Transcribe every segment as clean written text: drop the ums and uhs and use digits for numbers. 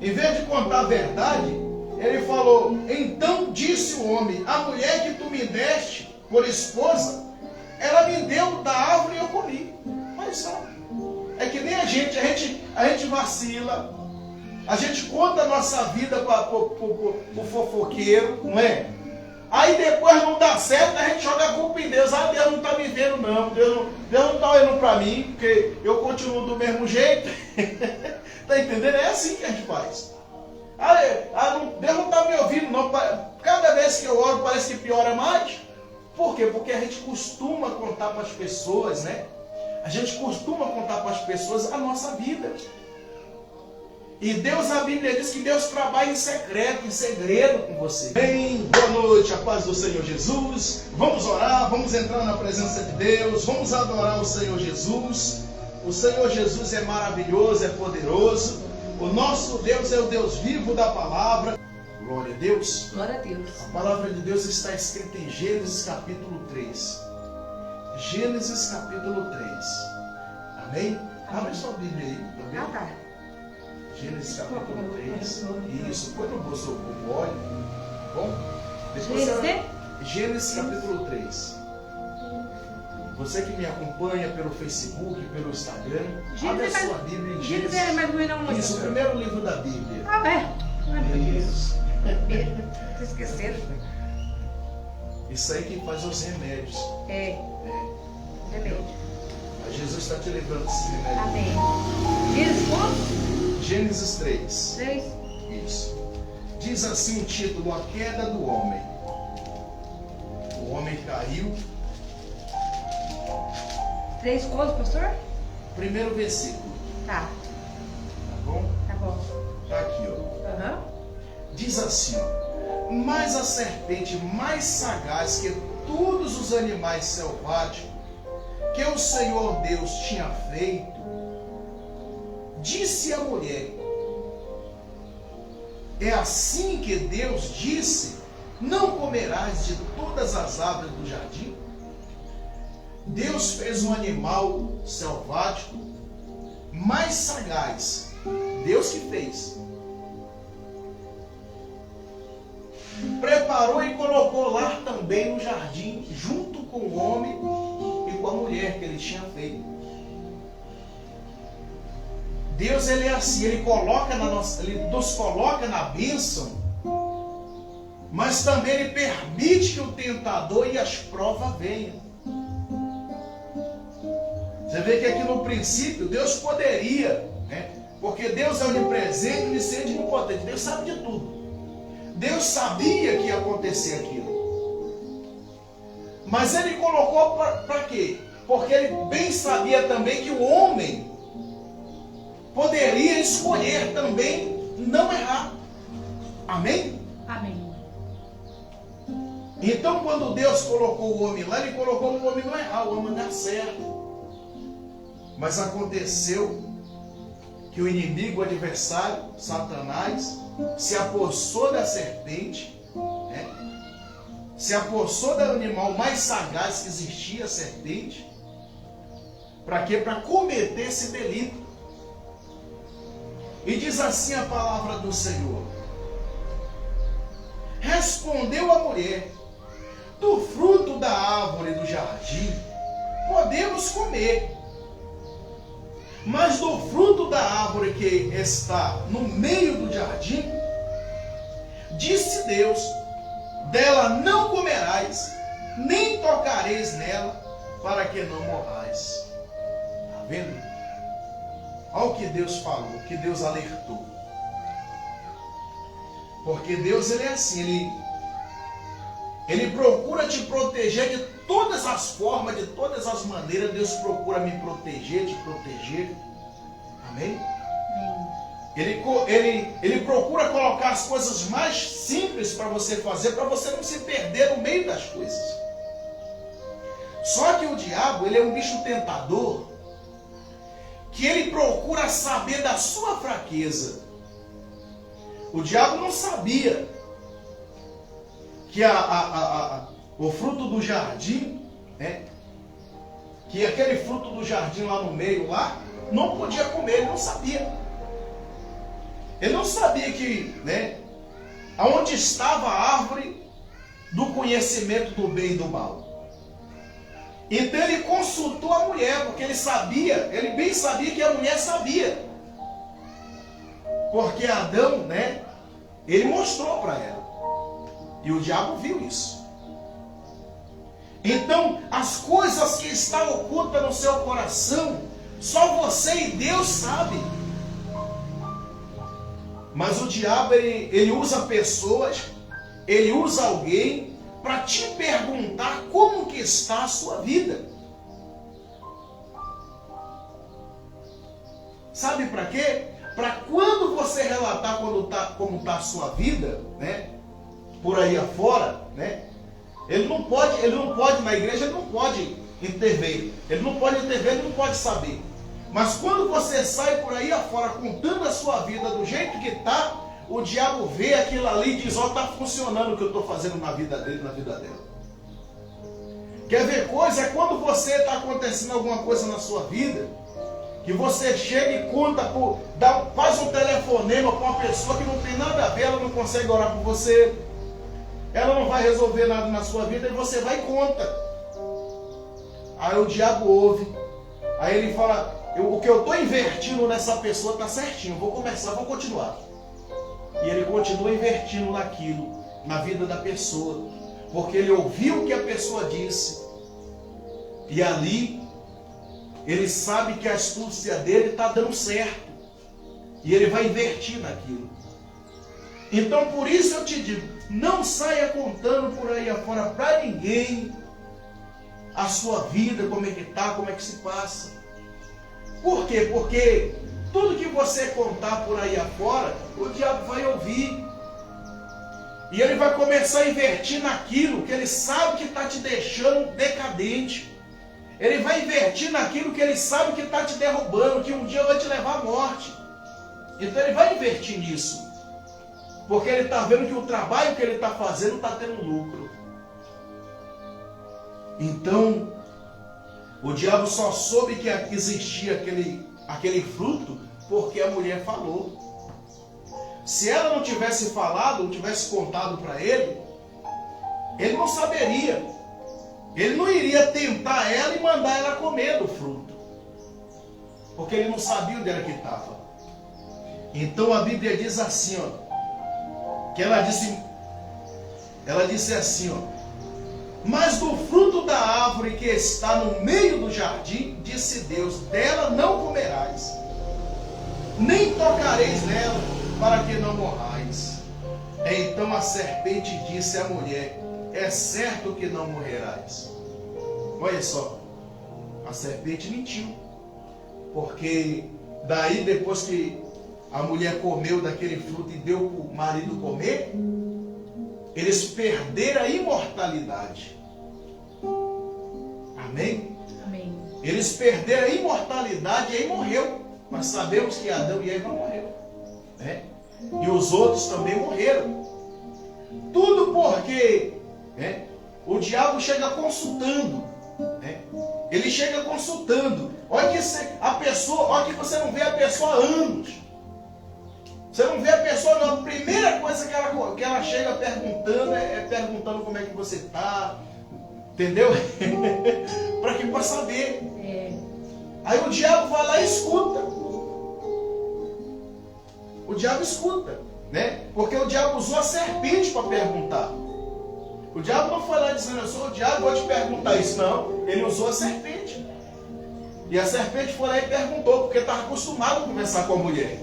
Em vez de contar a verdade, ele falou: então disse o homem, a mulher que tu me deste por esposa, ela me deu da árvore e eu comi. Mas só, é que nem a gente vacila, a gente conta a nossa vida para o fofoqueiro, não é? Aí depois não dá certo, a gente joga a culpa em Deus. Ah, Deus não está me vendo não, Deus não está olhando para mim, porque eu continuo do mesmo jeito. Está entendendo? É assim que a gente faz. Deus não está me ouvindo não. Cada vez que eu oro parece que piora mais. Por quê? Porque a gente costuma contar para as pessoas, né? A gente costuma contar para as pessoas a nossa vida. E Deus, a Bíblia diz que Deus trabalha em secreto, em segredo com você. Bem, boa noite, a paz do Senhor Jesus. Vamos orar, vamos entrar na presença de Deus, vamos adorar o Senhor Jesus. O Senhor Jesus é maravilhoso, é poderoso. O nosso Deus é o Deus vivo da palavra. Glória a Deus. Glória a Deus. A palavra de Deus está escrita em Gênesis capítulo 3. Gênesis capítulo 3. Amém? Abre sua Bíblia aí, tá vendo? Tá. Gênesis capítulo 3. Isso, põe no bolso o óleo. Bom? Gênesis capítulo 3. Você que me acompanha pelo Facebook, pelo Instagram, abre a sua Bíblia em Gênesis. É mais ou menos Isso, o primeiro livro da Bíblia. Ah, é? Ai, meu Deus. Isso. Tô esquecendo. Isso aí que faz os remédios. É. Remédio. Mas Jesus está te levando esses remédios. Amém. Gênesis quanto? Gênesis 3. 3. Isso. Diz assim o título: A queda do homem. O homem caiu. 3 quanto, pastor? Primeiro versículo. Tá. Tá bom? Tá bom. Tá aqui, ó. Aham. Diz assim, ó: mas a serpente mais sagaz que todos os animais selváticos que o Senhor Deus tinha feito, disse à mulher: é assim que Deus disse, não comerás de todas as árvores do jardim? Deus fez um animal selvático mais sagaz. Deus que fez. Preparou e colocou lá também no jardim, junto com o homem e com a mulher que ele tinha feito. Deus, ele é assim, ele nos coloca na bênção, mas também ele permite que o tentador e as provas venham. Você vê que aqui no princípio Deus poderia, né? Porque Deus é onipresente, onisciente e onipotente. Deus sabe de tudo. Deus sabia que ia acontecer aquilo. Mas ele colocou para quê? Porque ele bem sabia também que o homem poderia escolher também não errar. Amém? Amém. Então quando Deus colocou o homem lá, ele colocou o homem não errar, o homem dar certo. Mas aconteceu que o inimigo, o adversário, Satanás, se apossou da serpente, né? Se apossou do animal mais sagaz que existia, a serpente. Para quê? Para cometer esse delito. E diz assim a palavra do Senhor: respondeu a mulher: do fruto da árvore do jardim podemos comer, mas do fruto da árvore que está no meio do jardim, disse Deus, dela não comerás, nem tocareis nela, para que não morrais. Está vendo? Olha o que Deus falou, o que Deus alertou. Porque Deus, ele é assim, ele procura te proteger de todas as formas, de todas as maneiras. Deus procura me proteger, te proteger. Amém? Ele procura colocar as coisas mais simples para você fazer, para você não se perder no meio das coisas. Só que o diabo, ele é um bicho tentador, que ele procura saber da sua fraqueza. O diabo não sabia que o fruto do jardim, né, que aquele fruto do jardim lá no meio, lá, não podia comer, ele não sabia. Ele não sabia que, né, aonde estava a árvore do conhecimento do bem e do mal. Então ele consultou a mulher, porque ele sabia, ele bem sabia que a mulher sabia. Porque Adão, né, ele mostrou para ela. E o diabo viu isso. Então, as coisas que estão ocultas no seu coração, só você e Deus sabem. Mas o diabo, ele usa pessoas, ele usa alguém para te perguntar como que está a sua vida. Sabe para quê? Para quando você relatar como está a sua vida, né, por aí afora, né, ele não pode na igreja, ele não pode intervir. Ele não pode intervir, ele não pode saber. Mas quando você sai por aí afora contando a sua vida do jeito que está, o diabo vê aquilo ali e diz, ó, está funcionando o que eu estou fazendo na vida dele, na vida dela. Quer ver coisa? É quando você está acontecendo alguma coisa na sua vida, que você chega e conta, faz um telefonema com uma pessoa que não tem nada a ver, ela não consegue orar por você, ela não vai resolver nada na sua vida, e você vai e conta. Aí o diabo ouve, aí ele fala, o que eu estou invertindo nessa pessoa está certinho, vou começar, vou continuar. E ele continua invertindo naquilo, na vida da pessoa, porque ele ouviu o que a pessoa disse, e ali ele sabe que a astúcia dele está dando certo, e ele vai invertir naquilo. Então por isso eu te digo, não saia contando por aí afora para ninguém a sua vida, como é que está, como é que se passa. Por quê? Porque tudo que você contar por aí afora, o diabo vai ouvir. E ele vai começar a invertir naquilo que ele sabe que está te deixando decadente. Ele vai invertir naquilo que ele sabe que está te derrubando, que um dia vai te levar à morte. Então ele vai invertir nisso. Porque ele está vendo que o trabalho que ele está fazendo está tendo lucro. Então, o diabo só soube que existia aquele fruto porque a mulher falou. Se ela não tivesse falado, não tivesse contado para ele não saberia. Ele não iria tentar ela e mandar ela comer do fruto. Porque ele não sabia onde era que estava. Então a Bíblia diz assim, ó, que ela disse assim, ó, mas do fruto da árvore que está no meio do jardim, disse Deus, dela não comerás, nem tocareis nela, para que não morrais. Então a serpente disse à mulher, é certo que não morrerás. Olha só, a serpente mentiu, porque daí depois que a mulher comeu daquele fruto e deu para o marido comer, eles perderam a imortalidade. Amém? Amém. Eles perderam a imortalidade e aí morreu. Nós sabemos que Adão e Eva morreram, né? E os outros também morreram. Tudo porque, né, o diabo chega consultando, né? Ele chega consultando. Olha que você não vê a pessoa há anos. Você não vê a pessoa, não. A primeira coisa que ela chega perguntando é perguntando como é que você está. Entendeu? Para saber. Aí o diabo vai lá e escuta. O diabo escuta, né? Porque o diabo usou a serpente para perguntar. O diabo não foi lá dizendo, eu sou o diabo, vou te perguntar isso. Não, ele usou a serpente. E a serpente foi lá e perguntou, porque estava acostumado a conversar com a mulher.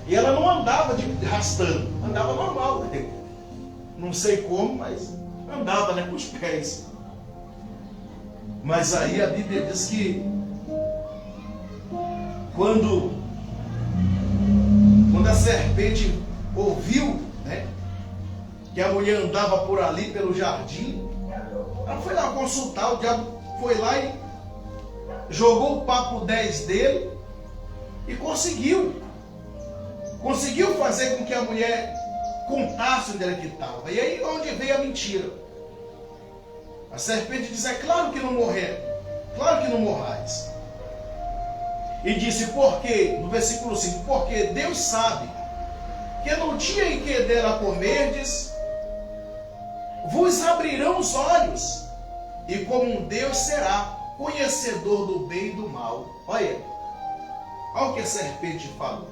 E ela não andava arrastando, andava normal. Não sei como, mas andava, né, com os pés. Mas aí a Bíblia diz que quando a serpente ouviu, né, que a mulher andava por ali, pelo jardim, ela foi lá consultar, o diabo foi lá e jogou o papo 10 dele e conseguiu fazer com que a mulher contasse onde ela que estava. E aí onde veio a mentira. A serpente diz, é claro que não morrer, claro que não morrais. E disse, por quê? No versículo 5, porque Deus sabe dia em que dela comerdes, vos abrirão os olhos, e como um Deus será, conhecedor do bem e do mal. Olha o que a serpente falou.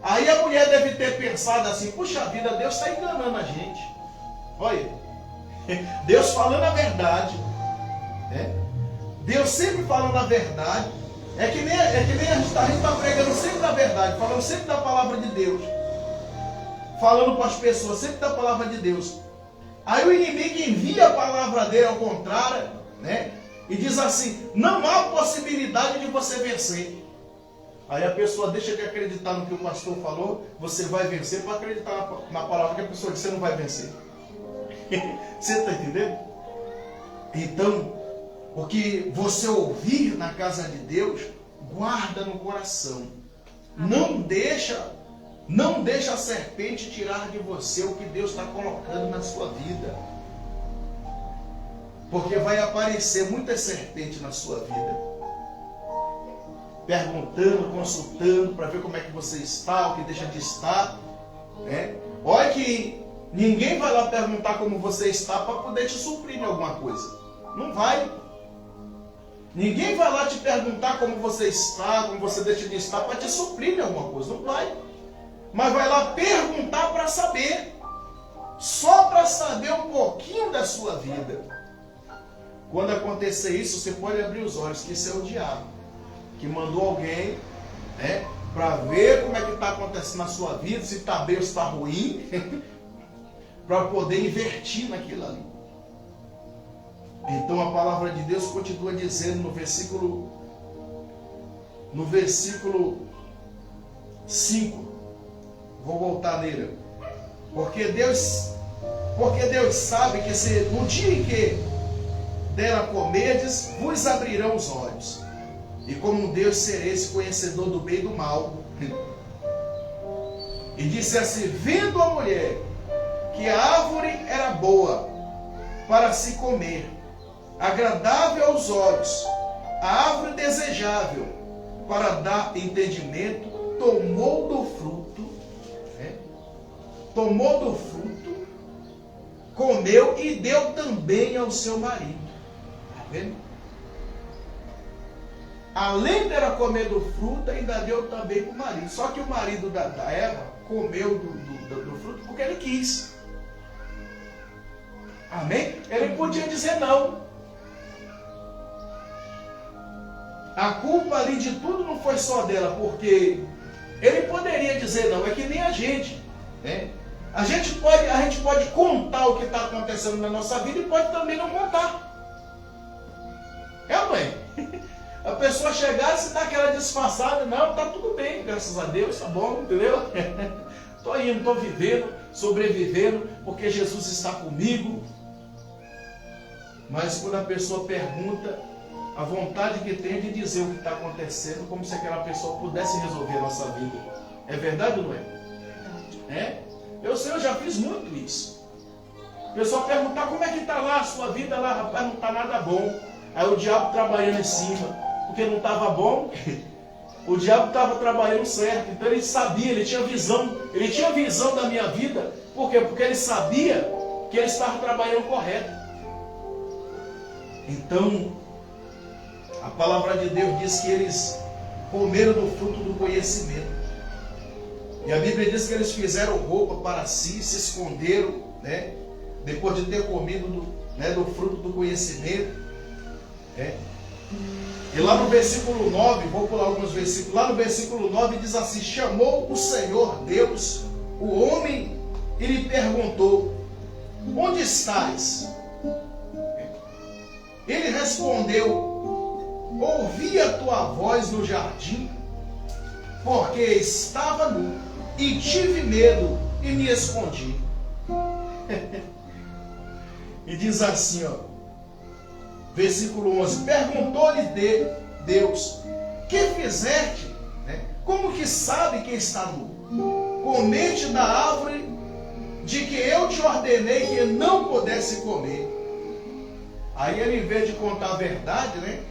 Aí a mulher deve ter pensado assim, puxa vida, Deus está enganando a gente. Olha, Deus falando a verdade, né? Deus sempre falando a verdade. É que nem a gente está pregando sempre da verdade, falando sempre da palavra de Deus, falando para as pessoas sempre da palavra de Deus. Aí o inimigo envia a palavra dele ao contrário, né? E diz assim, não há possibilidade de você vencer. Aí a pessoa deixa de acreditar no que o pastor falou, você vai vencer, para acreditar na palavra que a pessoa disse, você não vai vencer. Você está entendendo? Então, o que você ouvir na casa de Deus, guarda no coração. Não deixa a serpente tirar de você o que Deus está colocando na sua vida. Porque vai aparecer muita serpente na sua vida. Perguntando, consultando, para ver como é que você está, o que deixa de estar. Né? Olha que ninguém vai lá perguntar como você está para poder te suprir em alguma coisa. Não vai. Ninguém vai lá te perguntar como você está, como você deixa de estar, para te suprir em alguma coisa. Não vai. Mas vai lá perguntar para saber. Só para saber um pouquinho da sua vida. Quando acontecer isso, você pode abrir os olhos, que isso é o diabo. Que mandou alguém, né, para ver como é que está acontecendo na sua vida, se está bem ou se está ruim, para poder invertir naquilo ali. Então a palavra de Deus continua dizendo no versículo 5, vou voltar nele, porque Deus sabe que se no dia em que dela comerdes, vos abrirão os olhos, e como Deus sereis conhecedor do bem e do mal. E disse assim, vendo a mulher que a árvore era boa para se comer, agradável aos olhos, a árvore desejável para dar entendimento, tomou do fruto, comeu e deu também ao seu marido. Está vendo? Além dela comer do fruto, ainda deu também para o marido. Só que o marido da Eva comeu do fruto porque ele quis. Amém? Ele podia dizer não. A culpa ali de tudo não foi só dela, porque ele poderia dizer não, é que nem a gente, né? A gente pode contar o que está acontecendo na nossa vida e pode também não contar. É, mãe? A pessoa chegasse e dar aquela disfarçada, não, tá tudo bem, graças a Deus, tá bom, entendeu? Estou indo, estou vivendo, sobrevivendo, porque Jesus está comigo. Mas quando a pessoa pergunta, a vontade que tem de dizer o que está acontecendo, como se aquela pessoa pudesse resolver a nossa vida. É verdade ou não é? É? Eu sei, eu já fiz muito isso. A pessoa perguntar como é que está lá a sua vida, lá, rapaz, não está nada bom. Aí o diabo trabalhando em cima, porque não estava bom. O diabo estava trabalhando certo, então ele sabia, ele tinha visão da minha vida. Por quê? Porque ele sabia que ele estava trabalhando correto. Então, a palavra de Deus diz que eles comeram do fruto do conhecimento. E a Bíblia diz que eles fizeram roupa para si, se esconderam, né? Depois de ter comido do fruto do conhecimento. E lá no versículo 9, vou pular alguns versículos, lá no versículo 9 diz assim, chamou o Senhor Deus, o homem, e lhe perguntou, onde estás? Ele respondeu, ouvi a tua voz no jardim, porque estava nu, e tive medo, e me escondi. E diz assim, ó, versículo 11, perguntou-lhe Deus, que fizeste? Como que sabe que está nu? Comeste da árvore de que eu te ordenei que não pudesse comer. Aí ele, em vez de contar a verdade, né?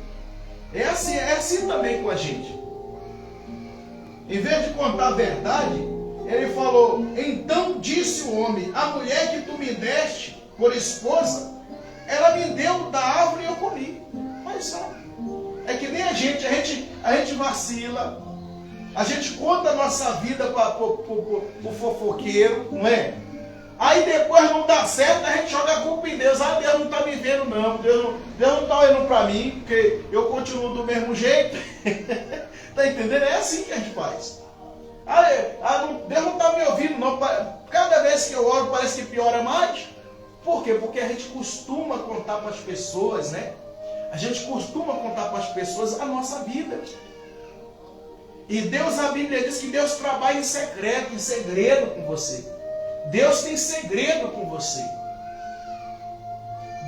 É assim também com a gente. Em vez de contar a verdade, ele falou, falou, então disse o homem, a mulher que tu me deste por esposa, ela me deu da árvore e eu comi. Mas sabe, é que nem a gente vacila, a gente conta a nossa vida para o fofoqueiro, não é? Aí depois não dá certo, a gente joga a culpa em Deus. Ah, Deus não está me vendo não, Deus não está olhando para mim, porque eu continuo do mesmo jeito. Está entendendo? É assim que a gente faz. Deus não está me ouvindo não. Cada vez que eu oro parece que piora mais. Por quê? Porque a gente costuma contar para as pessoas, né? A gente costuma contar para as pessoas a nossa vida. E Deus, a Bíblia diz que Deus trabalha em secreto, em segredo com você. Deus tem segredo com você.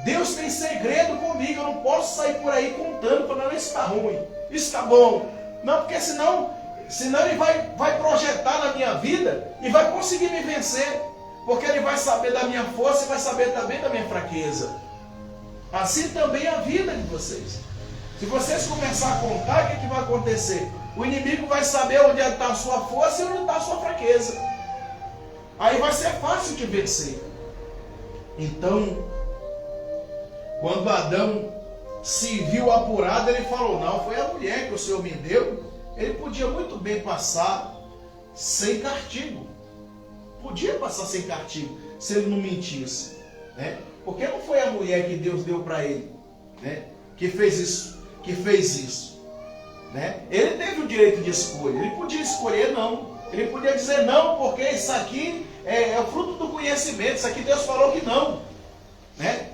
Deus tem segredo comigo. Eu não posso sair por aí contando, falando, isso está ruim, isso está bom. Não, porque senão ele vai projetar na minha vida e vai conseguir me vencer. Porque ele vai saber da minha força e vai saber também da minha fraqueza. Assim também é a vida de vocês. Se vocês começarem a contar, o que vai acontecer? O inimigo vai saber onde está a sua força e onde está a sua fraqueza. Aí vai ser fácil de vencer. Então, quando Adão se viu apurado, ele falou, não, foi a mulher que o Senhor me deu. Ele podia muito bem passar sem castigo. Podia passar sem castigo, se ele não mentisse. Né? Porque não foi a mulher que Deus deu para ele, né? que fez isso. Né? Ele teve o direito de escolha. Ele podia escolher não. Ele podia dizer não, porque isso aqui é o fruto do conhecimento. Isso aqui Deus falou que não. Né?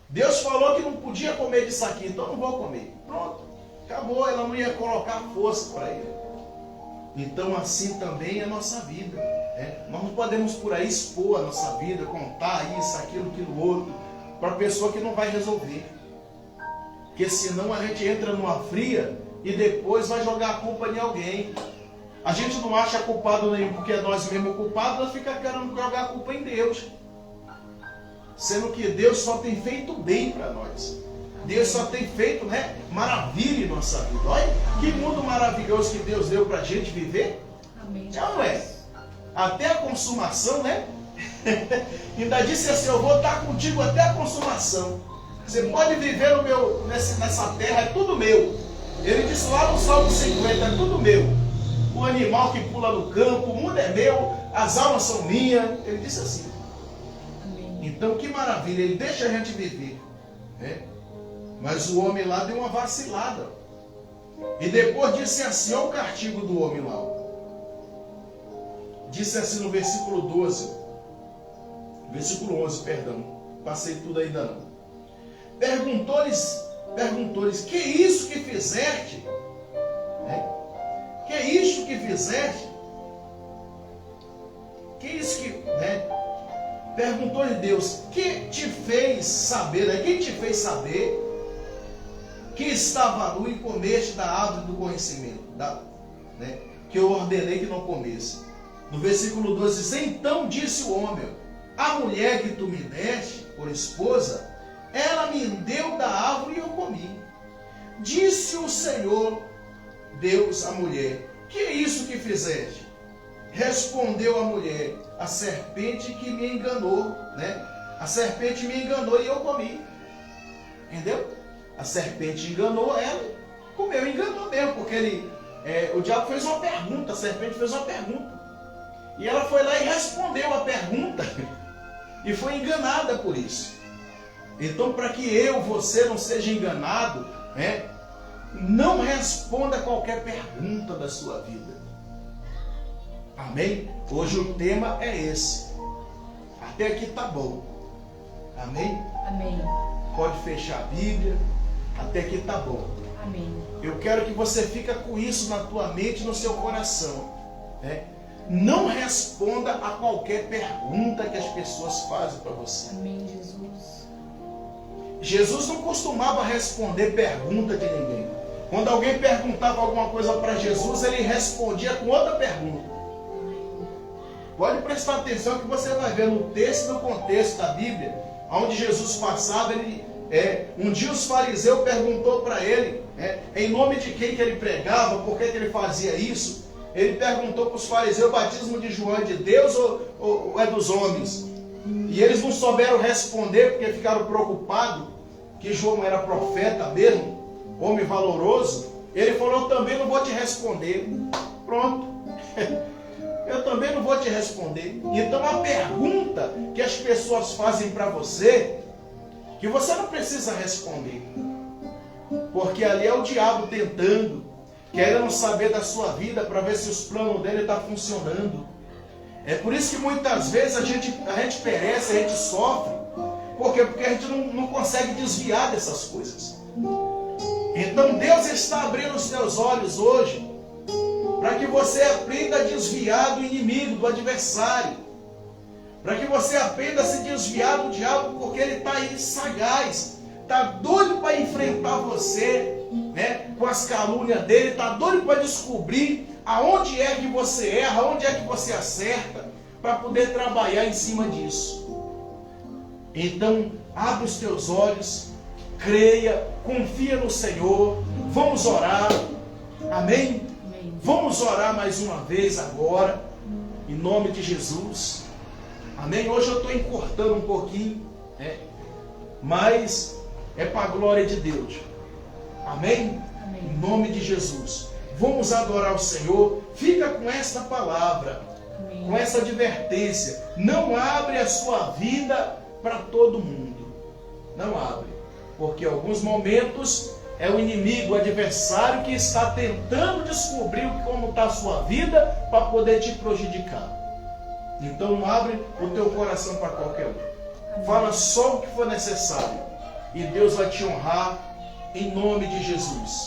Deus falou que não podia comer disso aqui, então não vou comer. Pronto, acabou. Ela não ia colocar força para ele. Então assim também é a nossa vida. Né? Nós não podemos por aí expor a nossa vida, contar isso, aquilo, outro, para a pessoa que não vai resolver. Porque senão a gente entra numa fria e depois vai jogar a culpa em alguém. A gente não acha culpado nenhum porque é nós mesmos culpados, nós ficamos querendo jogar a culpa em Deus. Sendo que Deus só tem feito bem para nós. Deus só tem feito, né, maravilha em nossa vida. Olha que mundo maravilhoso que Deus deu para a gente viver. Amém. Já não é? Até a consumação, né? Ainda disse assim, eu vou estar contigo até a consumação. Você pode viver nessa terra, é tudo meu. Ele disse lá no Salmo 50, é tudo meu. O animal que pula no campo, o mundo é meu, as almas são minhas. Ele disse assim. Amém. Então que maravilha, ele deixa a gente viver. Né? Mas o homem lá deu uma vacilada. E depois disse assim, olha o castigo do homem lá. Disse assim no versículo 12. Versículo 11, perdão. Passei tudo ainda não. Perguntou-lhes, que isso que fizeste? Né? Que isso que fizeste? Que isso que... Né? Perguntou-lhe Deus, que te fez saber? Né? Quem te fez saber que estava nu e comeste da árvore do conhecimento? Né? Que eu ordenei que não comesse. No versículo 12 diz, então disse o homem, a mulher que tu me deste por esposa, ela me deu da árvore e eu comi. Disse o Senhor, Deus, à mulher, que é isso que fizeste? Respondeu a mulher, a serpente que me enganou, né? A serpente me enganou e eu comi. Entendeu? A serpente enganou ela, comeu, enganou mesmo, porque o diabo fez uma pergunta, a serpente fez uma pergunta. E ela foi lá e respondeu a pergunta e foi enganada por isso. Então, para que você não seja enganado, né, não responda qualquer pergunta da sua vida. Amém? Hoje o tema é esse. Até aqui tá bom. Amém? Amém. Pode fechar a Bíblia. Até aqui tá bom. Amém. Eu quero que você fique com isso na tua mente e no seu coração. Né? Não responda a qualquer pergunta que as pessoas fazem para você. Amém, Jesus. Jesus não costumava responder pergunta de ninguém. Quando alguém perguntava alguma coisa para Jesus, ele respondia com outra pergunta. Pode prestar atenção que você vai ver no texto e no contexto da Bíblia, onde Jesus passava, um dia os fariseus perguntou para ele, em nome de quem que ele pregava, por que ele fazia isso. Ele perguntou para os fariseus: o batismo de João é de Deus ou é dos homens? E eles não souberam responder porque ficaram preocupados que João era profeta mesmo, homem valoroso. Ele falou: eu também não vou te responder. Pronto. Eu também não vou te responder. Então a pergunta que as pessoas fazem para você, que você não precisa responder, porque ali é o diabo tentando, querendo saber da sua vida para ver se os planos dele estão funcionando. É por isso que muitas vezes a gente perece, a gente sofre. Por quê? Porque a gente não consegue desviar dessas coisas. Então Deus está abrindo os teus olhos hoje para que você aprenda a desviar do inimigo, do adversário. Para que você aprenda a se desviar do diabo, porque ele está aí sagaz. Está doido para enfrentar você, né, com as calúnias dele. Está doido para descobrir aonde é que você erra, aonde é que você acerta, para poder trabalhar em cima disso. Então, abre os teus olhos, creia, confia no Senhor. Vamos orar. Amém? Amém. Vamos orar mais uma vez agora, em nome de Jesus. Amém? Hoje eu estou encurtando um pouquinho, né? Mas é para a glória de Deus. Amém? Amém. Em nome de Jesus. Vamos adorar o Senhor. Fica com esta palavra, Amém. com essa advertência. Não abre a sua vida para todo mundo. Não abre. Porque em alguns momentos é o inimigo, o adversário que está tentando descobrir como está a sua vida para poder te prejudicar. Então não abre o teu coração para qualquer um. Fala só o que for necessário. E Deus vai te honrar em nome de Jesus.